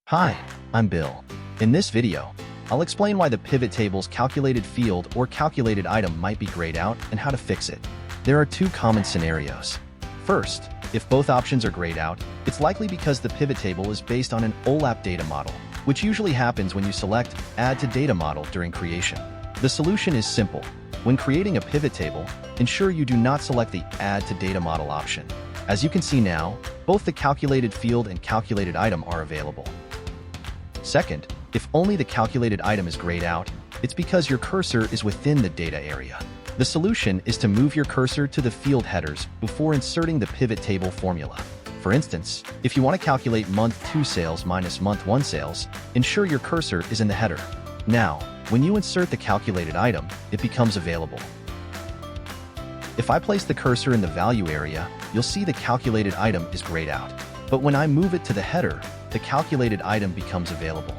Hi, I'm Bill. In this video, I'll explain why the pivot table's calculated field or calculated item might be grayed out and how to fix it. There are two common scenarios. First, if both options are grayed out, it's likely because the pivot table is based on an OLAP data model, which usually happens when you select Add to Data Model during creation. The solution is simple. When creating a pivot table, ensure you do not select the Add to Data Model option. As you can see now, both the calculated field and calculated item are available. Second, if only the calculated item is grayed out, it's because your cursor is within the data area. The solution is to move your cursor to the field headers before inserting the pivot table formula. For instance, if you want to calculate month 2 sales minus month 1 sales, ensure your cursor is in the header. Now, when you insert the calculated item, it becomes available. If I place the cursor in the value area, you'll see the calculated item is grayed out. But when I move it to the header, the calculated item becomes available.